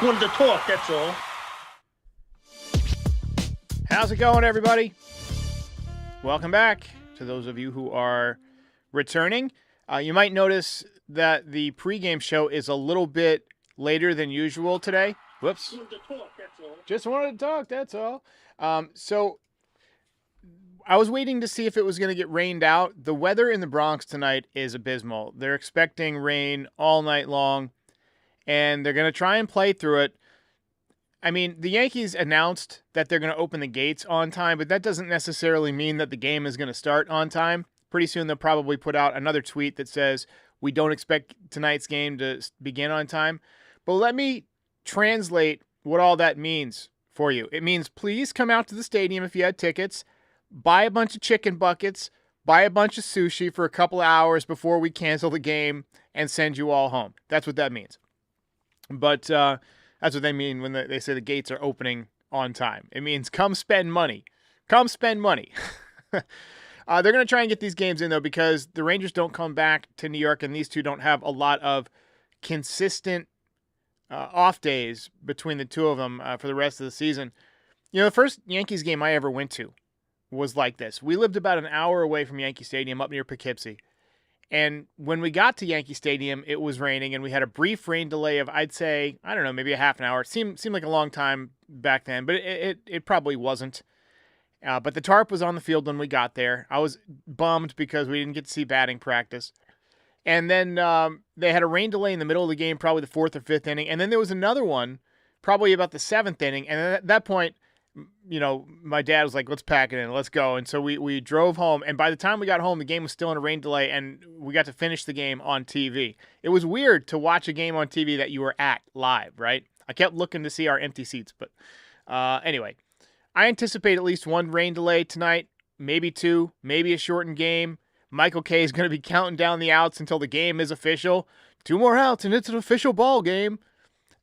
Just wanted to talk, that's all. How's it going, everybody? Welcome back to those of you who are returning. You might notice that the pregame show is a little bit later than usual today. Whoops. Just wanted to talk, that's all. So I was waiting to see if it was going to get rained out. The weather in the Bronx tonight is abysmal. They're expecting rain all night long, and they're going to try and play through it. I mean, the Yankees announced that they're going to open the gates on time, but that doesn't necessarily mean that the game is going to start on time. Pretty soon they'll probably put out another tweet that says, we don't expect tonight's game to begin on time. But let me translate what all that means for you. It means please come out to the stadium if you had tickets, buy a bunch of chicken buckets, buy a bunch of sushi for a couple of hours before we cancel the game and send you all home. That's what that means. But that's what they mean when they say the gates are opening on time. It means come spend money. Come spend money. They're going to try and get these games in, though, because the Rangers don't come back to New York, and these two don't have a lot of consistent off days between the two of them for the rest of the season. You know, the first Yankees game I ever went to was like this. We lived about an hour away from Yankee Stadium up near Poughkeepsie. And when we got to Yankee Stadium, it was raining, and we had a brief rain delay of, I'd say, I don't know, maybe a half an hour. It seemed like a long time back then, but it probably wasn't. But the tarp was on the field when we got there. I was bummed because we didn't get to see batting practice. And then they had a rain delay in the middle of the game, probably the fourth or fifth inning. And then there was another one, probably about the seventh inning. And at that point, you know, my dad was like, let's pack it in, let's go. And so we drove home. And by the time we got home, the game was still in a rain delay, and we got to finish the game on TV. It was weird to watch a game on TV that you were at live, right? I kept looking to see our empty seats. But anyway, I anticipate at least one rain delay tonight, maybe two, maybe a shortened game. Michael Kay is going to be counting down the outs until the game is official. 2 more outs, and it's an official ball game.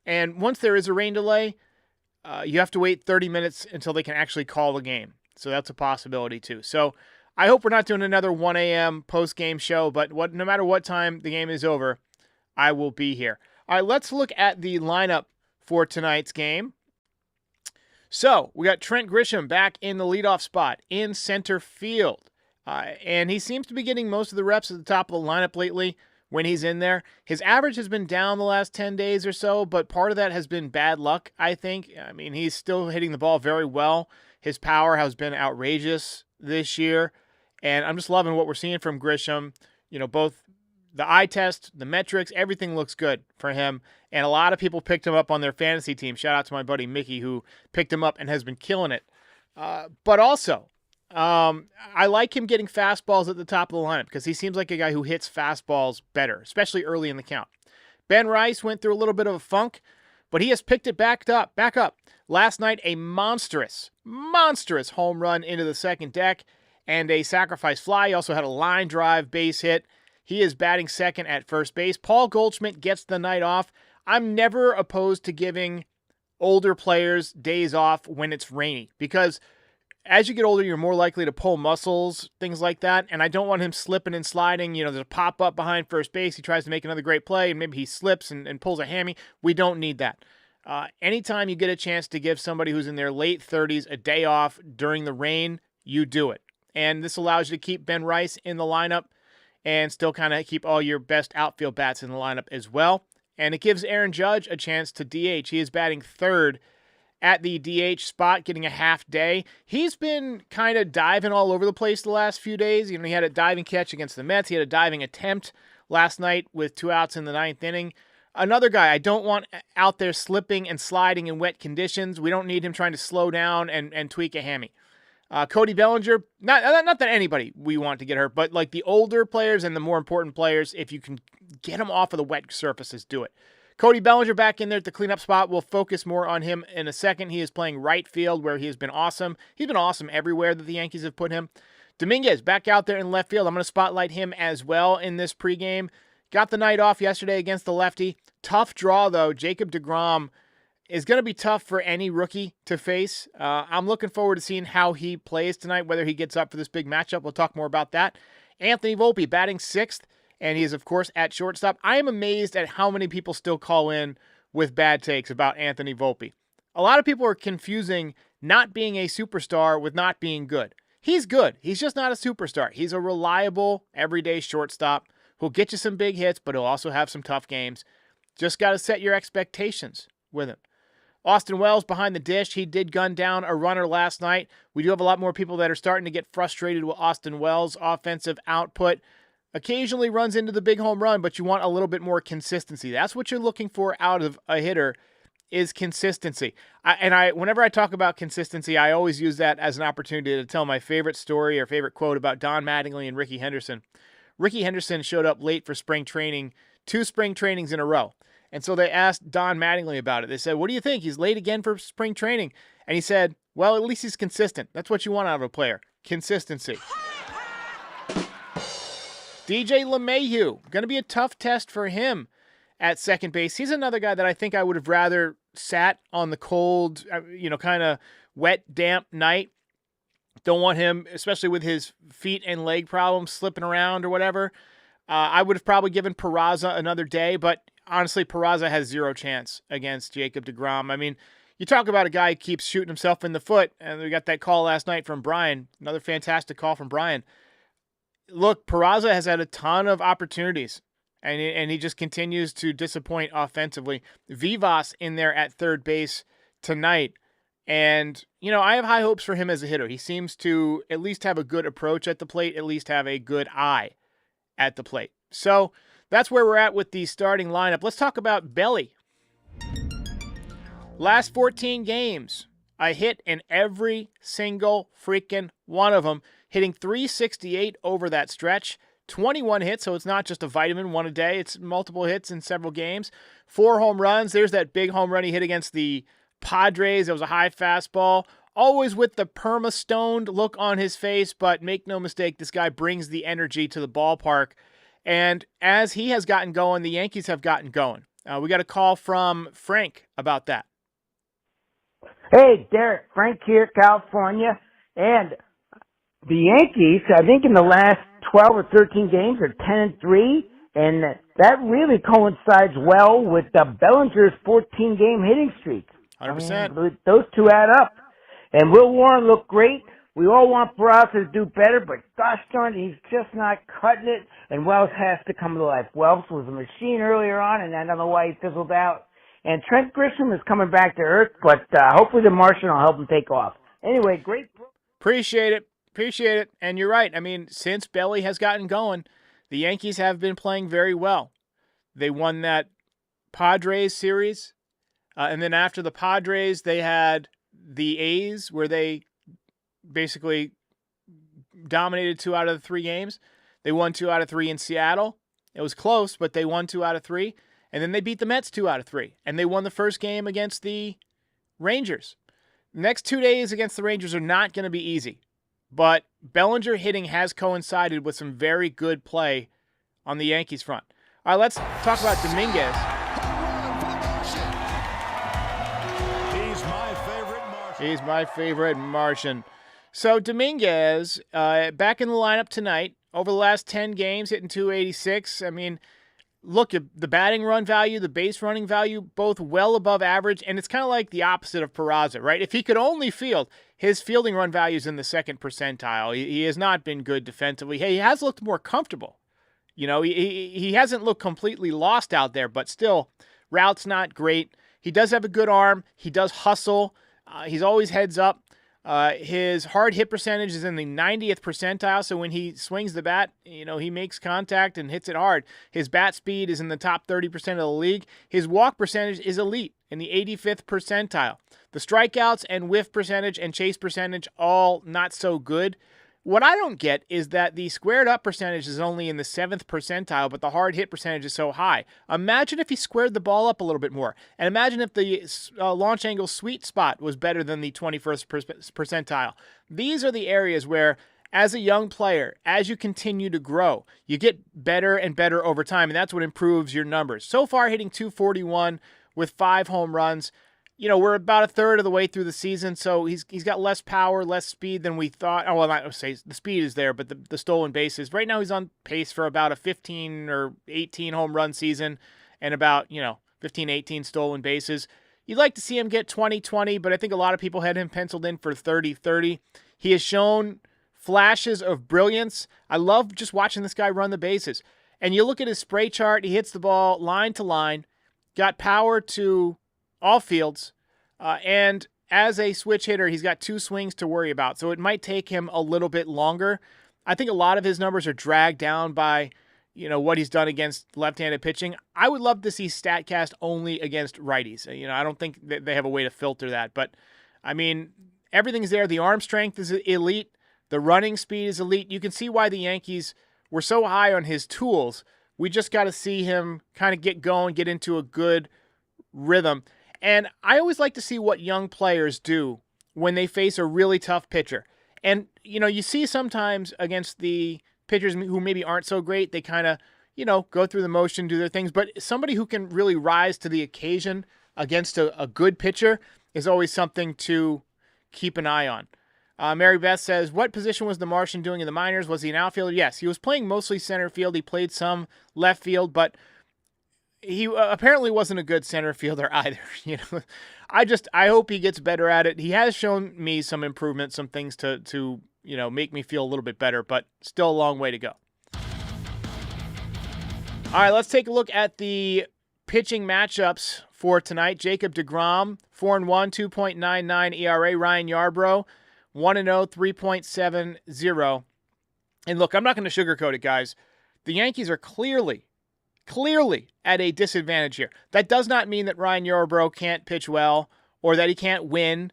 And once there is a rain delay, you have to wait 30 minutes until they can actually call the game. So that's a possibility too. So I hope we're not doing another 1 a.m. post-game show, but no matter what time the game is over, I will be here. All right, let's look at the lineup for tonight's game. So we got Trent Grisham back in the leadoff spot in center field. And he seems to be getting most of the reps at the top of the lineup lately. When he's in there, his average has been down the last 10 days or so, but part of that has been bad luck, I think. I mean, he's still hitting the ball very well. His power has been outrageous this year, and I'm just loving what we're seeing from Grisham. You know, both the eye test, the metrics, everything looks good for him, and a lot of people picked him up on their fantasy team. Shout out to my buddy Mickey, who picked him up and has been killing it. But also, I like him getting fastballs at the top of the lineup because he seems like a guy who hits fastballs better, especially early in the count. Ben Rice went through a little bit of a funk, but he has picked it back up. Last night, a monstrous home run into the second deck and a sacrifice fly. He also had a line drive base hit. He is batting second at first base. Paul Goldschmidt gets the night off. I'm never opposed to giving older players days off when it's rainy because as you get older, you're more likely to pull muscles, things like that, and I don't want him slipping and sliding. You know, there's a pop-up behind first base. He tries to make another great play, and maybe he slips and pulls a hammy. We don't need that. Anytime you get a chance to give somebody who's in their late 30s a day off during the rain, you do it. And this allows you to keep Ben Rice in the lineup and still kind of keep all your best outfield bats in the lineup as well. And it gives Aaron Judge a chance to DH. He is batting third at the DH spot, getting a half day. He's been kind of diving all over the place the last few days. You know, he had a diving catch against the Mets. He had a diving attempt last night with 2 outs in the 9th inning. Another guy I don't want out there slipping and sliding in wet conditions. We don't need him trying to slow down and tweak a hammy. Cody Bellinger, not that anybody we want to get hurt, but like the older players and the more important players, if you can get them off of the wet surfaces, do it. Cody Bellinger back in there at the cleanup spot. We'll focus more on him in a second. He is playing right field where he has been awesome. He's been awesome everywhere that the Yankees have put him. Dominguez back out there in left field. I'm going to spotlight him as well in this pregame. Got the night off yesterday against the lefty. Tough draw, though. Jacob deGrom is going to be tough for any rookie to face. I'm looking forward to seeing how he plays tonight, whether he gets up for this big matchup. We'll talk more about that. Anthony Volpe batting sixth, and he is, of course, at shortstop. I am amazed at how many people still call in with bad takes about Anthony Volpe. A lot of people are confusing not being a superstar with not being good. He's good. He's just not a superstar. He's a reliable, everyday shortstop who'll get you some big hits, but he'll also have some tough games. Just got to set your expectations with him. Austin Wells behind the dish. He did gun down a runner last night. We do have a lot more people that are starting to get frustrated with Austin Wells' offensive output. Occasionally runs into the big home run, but you want a little bit more consistency. That's what you're looking for out of a hitter, is consistency. Whenever I talk about consistency, I always use that as an opportunity to tell my favorite story or favorite quote about Don Mattingly and Ricky Henderson. Ricky Henderson showed up late for spring training, 2 spring trainings in a row. And so they asked Don Mattingly about it. They said, what do you think? He's late again for spring training. And he said, well, at least he's consistent. That's what you want out of a player. Consistency. DJ LeMahieu, going to be a tough test for him at second base. He's another guy that I think I would have rather sat on the cold, kind of wet, damp night. Don't want him, especially with his feet and leg problems, slipping around or whatever. I would have probably given Peraza another day, but honestly, Peraza has 0 chance against Jacob deGrom. I mean, you talk about a guy who keeps shooting himself in the foot, and we got that call last night from Brian, another fantastic call from Brian. Look, Peraza has had a ton of opportunities, and he just continues to disappoint offensively. Vivas in there at third base tonight, and, I have high hopes for him as a hitter. He seems to at least have a good approach at the plate, at least have a good eye at the plate. So that's where we're at with the starting lineup. Let's talk about Belly. Last 14 games, a hit in every single freaking one of them, hitting .368 over that stretch. 21 hits, so it's not just a vitamin, one a day. It's multiple hits in several games. 4 home runs. There's that big home run he hit against the Padres. It was a high fastball. Always with the perma-stoned look on his face, but make no mistake, this guy brings the energy to the ballpark. And as he has gotten going, the Yankees have gotten going. We got a call from Frank about that. Hey, Derek, Frank here, California. And the Yankees, I think in the last 12 or 13 games, are 10-3. And that really coincides well with Bellinger's 14-game hitting streak. 100%. I mean, those two add up. And Will Warren looked great. We all want Peraza to do better, but gosh darn it, he's just not cutting it, and Wells has to come to life. Wells was a machine earlier on, and I don't know why he fizzled out. And Trent Grisham is coming back to earth, but hopefully the Martian will help him take off. Anyway, great. Appreciate it. And you're right. I mean, since Belly has gotten going, the Yankees have been playing very well. They won that Padres series, and then after the Padres, they had the A's, where they basically dominated 2 out of the 3 games. They won 2 out of 3 in Seattle. It was close, but they won 2 out of 3. And then they beat the Mets 2 out of 3. And they won the first game against the Rangers. The next 2 days against the Rangers are not going to be easy. But Bellinger hitting has coincided with some very good play on the Yankees front. All right, let's talk about Dominguez. He's my favorite Martian. So Dominguez, back in the lineup tonight, over the last 10 games, hitting .286. I mean, look, the batting run value, the base running value, both well above average, and it's kind of like the opposite of Peraza, right? If he could only field, his fielding run value is in the 2nd percentile. He has not been good defensively. Hey, he has looked more comfortable. He hasn't looked completely lost out there, but still, route's not great. He does have a good arm. He does hustle. He's always heads up. His hard hit percentage is in the 90th percentile, so when he swings the bat, he makes contact and hits it hard. His bat speed is in the top 30% of the league. His walk percentage is elite in the 85th percentile. The strikeouts and whiff percentage and chase percentage, all not so good. What I don't get is that the squared up percentage is only in the 7th percentile, but the hard hit percentage is so high. Imagine if he squared the ball up a little bit more. And imagine if the launch angle sweet spot was better than the 21st percentile. These are the areas where, as a young player, as you continue to grow, you get better and better over time, and that's what improves your numbers. So far, hitting .241 with 5 home runs. We're about a third of the way through the season, so he's got less power, less speed than we thought. Oh, well, not say the speed is there, but the stolen bases. Right now he's on pace for about a 15 or 18 home run season and about, 15, 18 stolen bases. You'd like to see him get 20-20, but I think a lot of people had him penciled in for 30-30. He has shown flashes of brilliance. I love just watching this guy run the bases. And you look at his spray chart, he hits the ball line to line, got power to all fields, and as a switch hitter, he's got 2 swings to worry about. So it might take him a little bit longer. I think a lot of his numbers are dragged down by, what he's done against left-handed pitching. I would love to see StatCast only against righties. I don't think that they have a way to filter that. But, everything's there. The arm strength is elite. The running speed is elite. You can see why the Yankees were so high on his tools. We just got to see him kind of get going, get into a good rhythm. And I always like to see what young players do when they face a really tough pitcher. And, you see sometimes against the pitchers who maybe aren't so great, they kind of, go through the motion, do their things. But somebody who can really rise to the occasion against a good pitcher is always something to keep an eye on. Mary Beth says, what position was the Martian doing in the minors? Was he an outfielder? Yes, he was playing mostly center field. He played some left field, but he apparently wasn't a good center fielder either. I hope he gets better at it. He has shown me some improvement, some things to make me feel a little bit better, but still a long way to go. All right, let's take a look at the pitching matchups for tonight. Jacob deGrom, 4-1, 2.99 ERA. Ryan Yarbrough, 1-0, 3.70. And look, I'm not going to sugarcoat it, guys. The Yankees are clearly at a disadvantage here. That does not mean that Ryan Yarbrough can't pitch well, or that he can't win,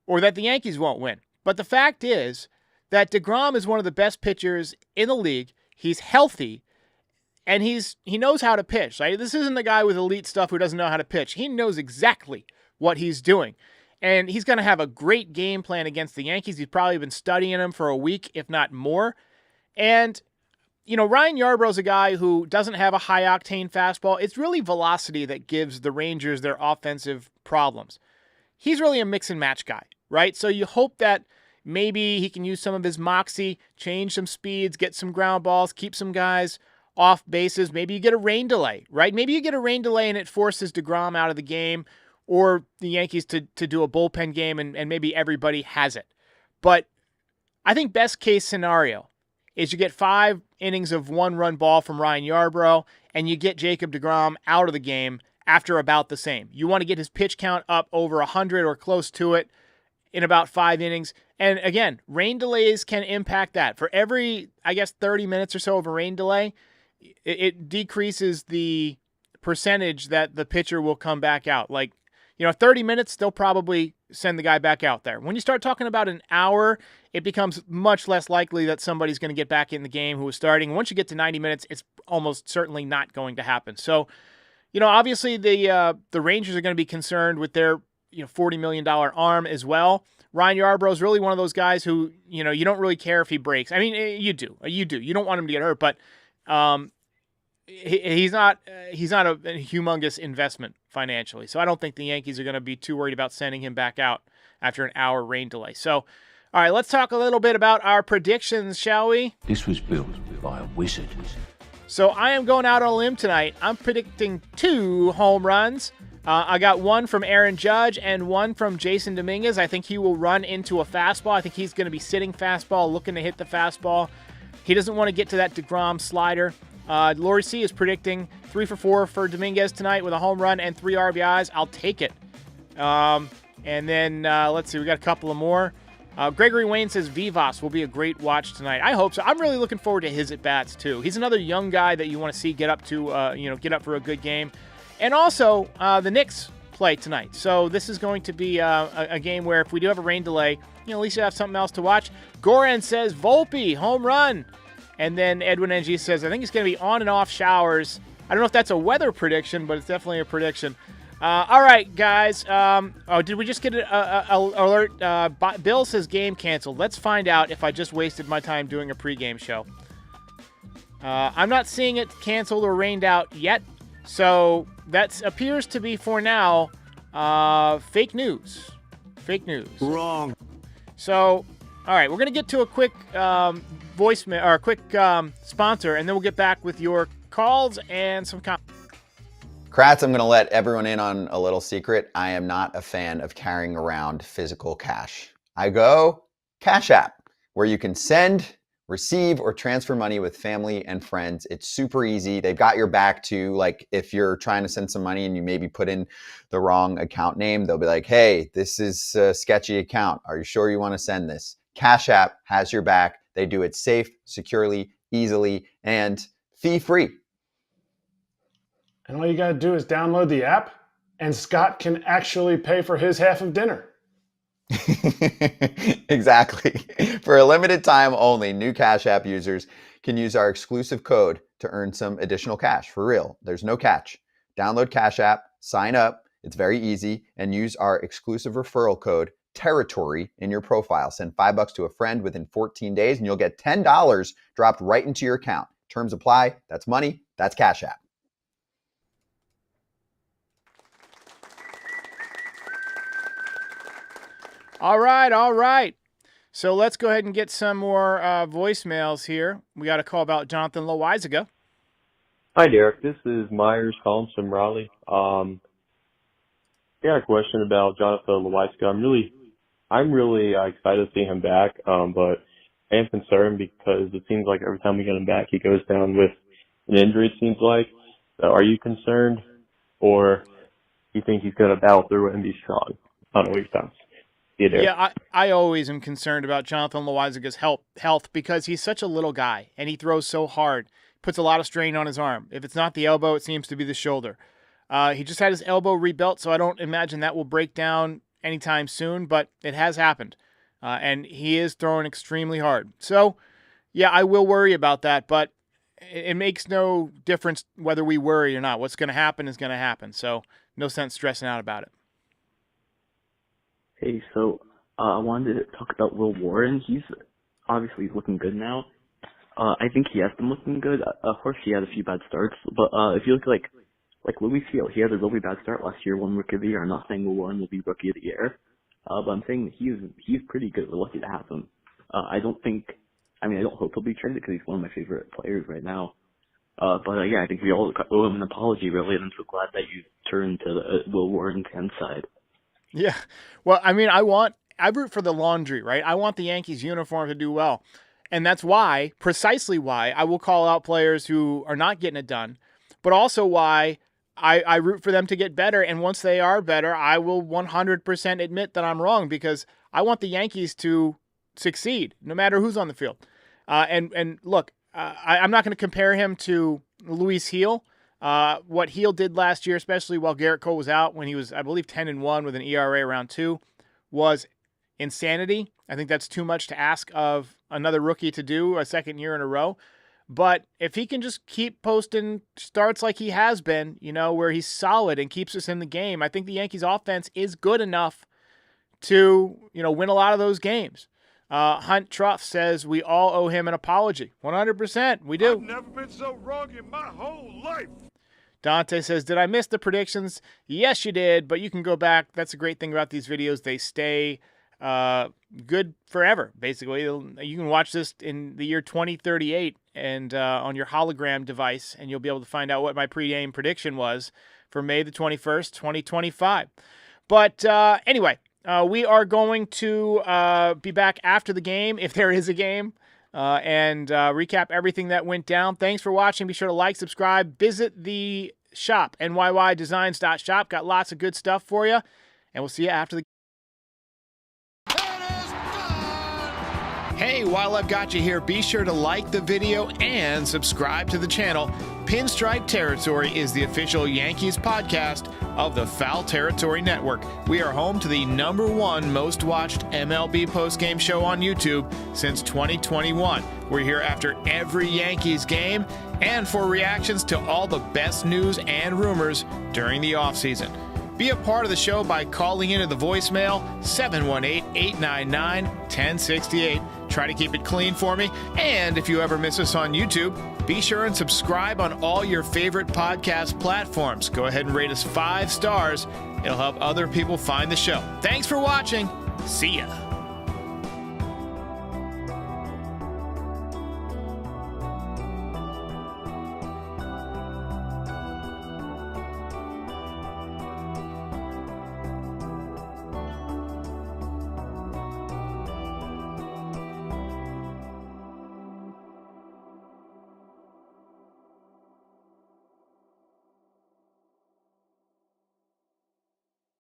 or that the Yankees won't win. But the fact is that deGrom is one of the best pitchers in the league. He's healthy, and he knows how to pitch. Right? This isn't the guy with elite stuff who doesn't know how to pitch. He knows exactly what he's doing. And he's going to have a great game plan against the Yankees. He's probably been studying him for a week, if not more. And Ryan Yarbrough's a guy who doesn't have a high-octane fastball. It's really velocity that gives the Rangers their offensive problems. He's really a mix-and-match guy, right? So you hope that maybe he can use some of his moxie, change some speeds, get some ground balls, keep some guys off bases. Maybe you get a rain delay, right? Maybe you get a rain delay and it forces deGrom out of the game, or the Yankees to do a bullpen game and maybe everybody has it. But I think best-case scenario is you get 5 innings of 1-run ball from Ryan Yarbrough, and you get Jacob deGrom out of the game after about the same. You want to get his pitch count up over 100 or close to it in about 5 innings. And again, rain delays can impact that. For every, 30 minutes or so of a rain delay, it decreases the percentage that the pitcher will come back out. 30 minutes, they'll probably send the guy back out there. When you start talking about an hour, it becomes much less likely that somebody's going to get back in the game who was starting. Once you get to 90 minutes, it's almost certainly not going to happen. So, obviously the Rangers are going to be concerned with their $40 million arm as well. Ryan Yarbrough is really one of those guys who, you don't really care if he breaks. I mean, you do. You don't want him to get hurt, but he's not a humongous investment financially. So I don't think the Yankees are going to be too worried about sending him back out after an hour rain delay. So, all right, let's talk a little bit about our predictions, shall we? This was built by a wizard. So I am going out on a limb tonight. I'm predicting 2 home runs. I got 1 from Aaron Judge and 1 from Jason Dominguez. I think he will run into a fastball. I think he's going to be sitting fastball, looking to hit the fastball. He doesn't want to get to that deGrom slider. Lori C is predicting 3 for 4 for Dominguez tonight with a home run and 3 RBIs. I'll take it. And then, let's see, we got a couple of more. Gregory Wayne says Vivas will be a great watch tonight. I hope so. I'm really looking forward to his at-bats, too. He's another young guy that you want to see get up for a good game. And also, the Knicks play tonight. So this is going to be a game where if we do have a rain delay, at least you have something else to watch. Goran says Volpe, home run. And then Edwin NG says, I think it's going to be on and off showers. I don't know if that's a weather prediction, but it's definitely a prediction. All right, guys. Did we just get an alert? Bill says game canceled. Let's find out if I just wasted my time doing a pregame show. I'm not seeing it canceled or rained out yet. So that appears to be, for now, fake news. Fake news. Wrong. So, all right, we're going to get to a quick voicemail or a quick sponsor, and then we'll get back with your calls and some comments. Kratz, I'm going to let everyone in on a little secret. I am not a fan of carrying around physical cash. I go Cash App, where you can send, receive, or transfer money with family and friends. It's super easy. They've got your back too. Like if you're trying to send some money and you maybe put in the wrong account name, they'll be like, hey, this is a sketchy account. Are you sure you want to send this? Cash App has your back. They do it safe, securely, easily, and fee-free. And all you got to do is download the app, and Scott can actually pay for his half of dinner. Exactly. For a limited time only, new Cash App users can use our exclusive code to earn some additional cash. For real, there's no catch. Download Cash App, sign up, it's very easy, and use our exclusive referral code Territory in your profile. Send $5 to a friend within 14 days, and you'll get $10 dropped right into your account. Terms apply. That's money. That's Cash App. All right. So let's go ahead and get some more voicemails here. We got a call about Jonathan Loaisiga. Hi, Derek. This is Myers calling from Raleigh. I got a question about Jonathan Loaisiga. I'm really excited to see him back, but I am concerned because it seems like every time we get him back, he goes down with an injury, it seems like. So are you concerned, or do you think he's going to battle through it and be strong? I don't know what your thoughts. Yeah, I always am concerned about Jonathan Loaisiga's health because he's such a little guy, and he throws so hard. Puts a lot of strain on his arm. If it's not the elbow, it seems to be the shoulder. He just had his elbow rebuilt, so I don't imagine that will break down anytime soon, but it has happened. And he is throwing extremely hard. So, yeah, I will worry about that, but it makes no difference whether we worry or not. What's going to happen is going to happen. So, no sense stressing out about it. Hey, so I wanted to talk about Will Warren. He's obviously looking good now. I think he has been looking good. Of course, he had a few bad starts, but if you look like Louis Hill, he had a really bad start last year, won Rookie of the Year. I'm not saying Will Warren will be Rookie of the Year, but I'm saying that he's pretty good. We're lucky to have him. I don't hope he'll be traded because he's one of my favorite players right now. Yeah, I think we all owe him an apology, really, and I'm so glad that you turned to the Will Warren side. Yeah. Well, I mean, I root for the laundry, right? I want the Yankees uniform to do well. And that's precisely why I will call out players who are not getting it done, but also why I root for them to get better. And once they are better, I will 100% admit that I'm wrong because I want the Yankees to succeed no matter who's on the field. And look, I'm not going to compare him to Luis Hill. What Hill did last year, especially while Garrett Cole was out, when he was, I believe, 10-1 with an ERA around 2, was insanity. I think that's too much to ask of another rookie to do a second year in a row. But if he can just keep posting starts like he has been, where he's solid and keeps us in the game, I think the Yankees offense is good enough to, win a lot of those games. Hunt Truff says we all owe him an apology. 100%. We do. I've never been so wrong in my whole life. Dante says, did I miss the predictions? Yes, you did, but you can go back. That's the great thing about these videos. They stay good forever, basically. You can watch this in the year 2038 and on your hologram device, and you'll be able to find out what my pregame prediction was for May the 21st, 2025. But anyway, we are going to be back after the game, if there is a game, and recap everything that went down. Thanks for watching. Be sure to like, subscribe, visit the shop, NYYDesigns.shop. Got lots of good stuff for you, and we'll see you after the game. Hey, while I've got you here, be sure to like the video and subscribe to the channel. Pinstripe Territory is the official Yankees podcast of the Foul Territory Network. We are home to the #1 most watched MLB postgame show on YouTube since 2021. We're here after every Yankees game and for reactions to all the best news and rumors during the offseason. Be a part of the show by calling into the voicemail 718-899-1068. Try to keep it clean for me. And if you ever miss us on YouTube, be sure and subscribe on all your favorite podcast platforms. Go ahead and rate us 5 stars. It'll help other people find the show. Thanks for watching. See ya.